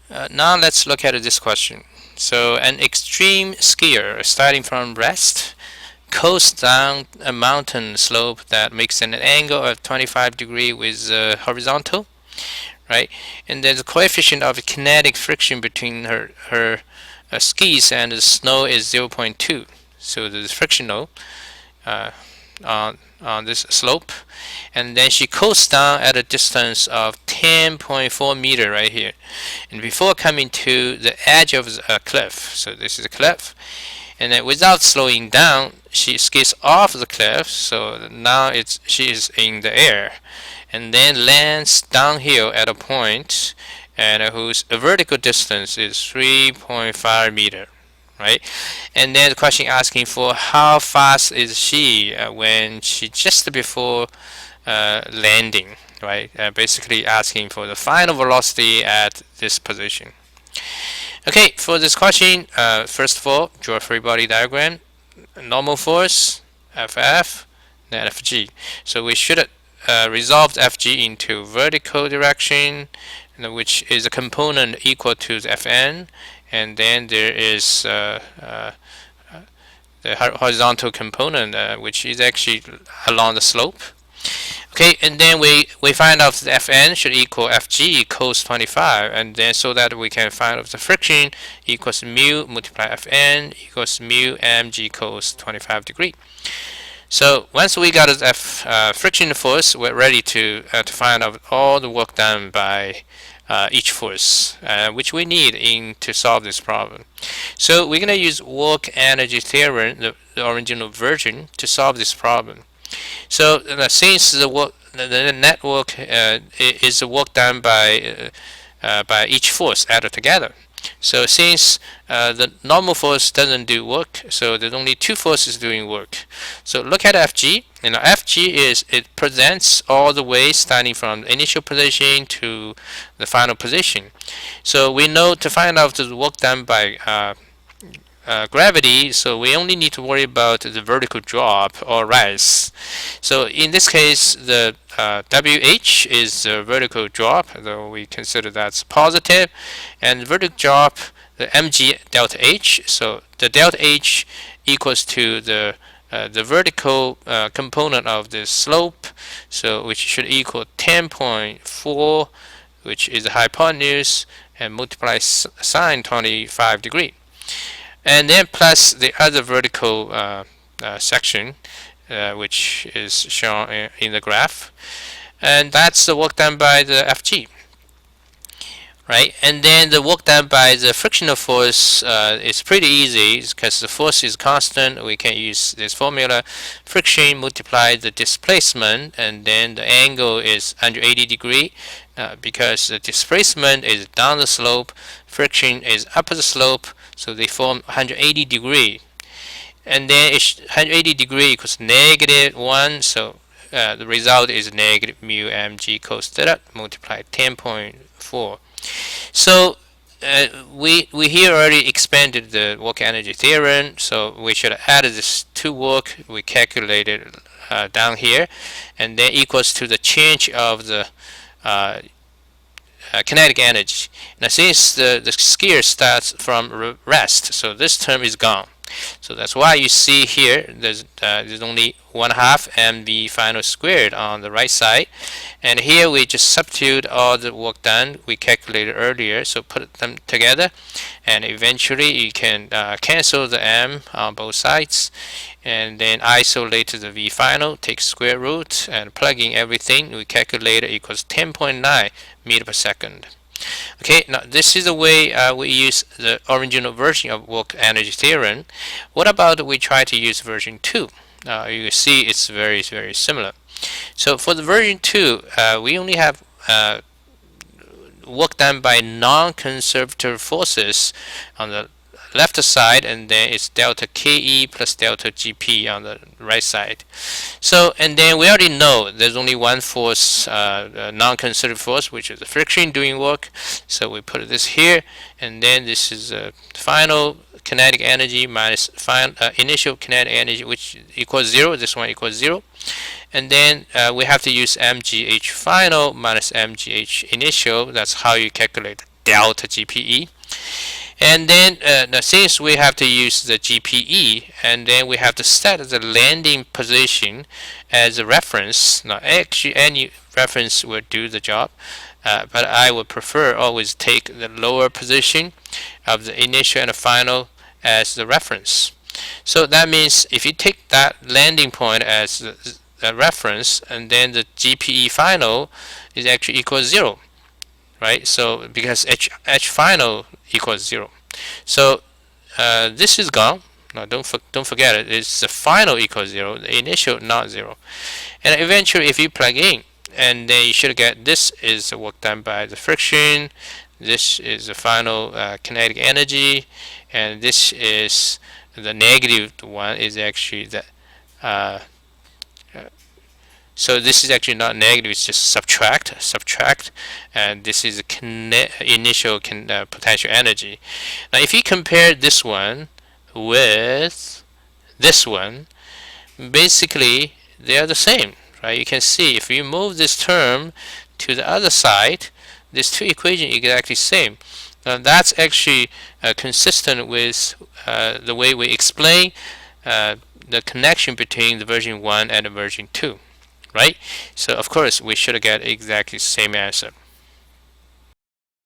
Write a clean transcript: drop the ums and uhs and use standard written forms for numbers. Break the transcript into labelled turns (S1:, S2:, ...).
S1: Now let's look at this question. So an extreme skier starting from rest coasts down a mountain slope that makes an angle of 25 degrees with horizontal, right? And there's a coefficient of kinetic friction between her skis and the snow is 0.2. So there's frictional uh, on this slope, and then she coasts down at a distance of 10.4 meter right here, and before coming to the edge of a cliff. So this is a cliff, and then without slowing down, she skids off the cliff. So now she is in the air, and then lands downhill at a point, and whose vertical distance is 3.5 meter, right? And then the question asking for how fast is she when she just before landing, right? Basically asking for the final velocity at this position. Okay, for this question, first of all, draw a free body diagram. Normal force, FF, then FG. So we should resolve FG into vertical direction, which is a component equal to the Fn, and then there is the horizontal component, which is actually along the slope. Okay, and then we find out the Fn should equal Fg cos 25, and then so that we can find out the friction equals mu multiply Fn equals mu mg cos 25 degree. So once we got the friction force, we're ready to find out all the work done by each force, which we need to solve this problem. So we're going to use work energy theorem, the original version, to solve this problem. So since the network is the work done by each force added together. So since the normal force doesn't do work, so there's only two forces doing work. So look at Fg. Fg it presents all the way starting from the initial position to the final position. So we know to find out the work done by gravity, so we only need to worry about the vertical drop or rise. So in this case, the WH is the vertical drop, though we consider that's positive, and the vertical drop, the mg delta H. So the delta H equals to the vertical component of the slope, so which should equal 10.4, which is the hypotenuse, and multiply sine 25 degree. And then plus the other vertical section, which is shown in the graph, and that's the work done by the Fg, right? And then the work done by the frictional force is pretty easy because the force is constant. We can use this formula: friction multiply the displacement, and then the angle is 180 degree because the displacement is down the slope, friction is up the slope. So they form 180 degree, and then 180 degree equals -1. So the result is negative mu mg cos theta multiplied 10.4. So we here already expanded the work energy theorem. So we should add this to work we calculated down here, and then equals to the change of the kinetic energy. Now since the skier starts from rest, so this term is gone. So that's why you see here there's only 1/2 mv final squared on the right side, and here we just substitute all the work done we calculated earlier. So put them together, and eventually you can cancel the m on both sides, and then isolate the v final, take square root, and plug in everything we calculated equals 10.9 meter per second. Okay, now this is the way we use the original version of work energy theorem. What about we try to use version 2? You can see it's very similar. So for the version 2, we only have work done by non-conservative forces on the left side, and then it's delta Ke plus delta Gp on the right side. So, and then we already know there's only one force, non-conservative force, which is the friction doing work. So we put this here, and then this is final kinetic energy minus initial kinetic energy, which equals 0. This one equals 0. And then we have to use mgh final minus mgh initial. That's how you calculate delta GPE. And then now since we have to use the GPE, and then we have to set the landing position as a reference. Now actually any reference will do the job, but I would prefer always take the lower position of the initial and the final as the reference. So that means if you take that landing point as the reference, and then the GPE final is actually equals 0, right? So because H final equals 0, so this is gone. No, don't forget it. It's the final equals 0, the initial not 0, and eventually if you plug in, and then you should get this is the work done by the friction, this is the final kinetic energy, and this is the negative one is actually the so this is actually not negative, it's just subtract, and this is the initial potential energy. Now if you compare this one with this one, basically they are the same, right? You can see if you move this term to the other side, these two equations are exactly the same. Now that's actually consistent with the way we explain the connection between the version 1 and the version 2. Right? So of course we should get exactly the same answer.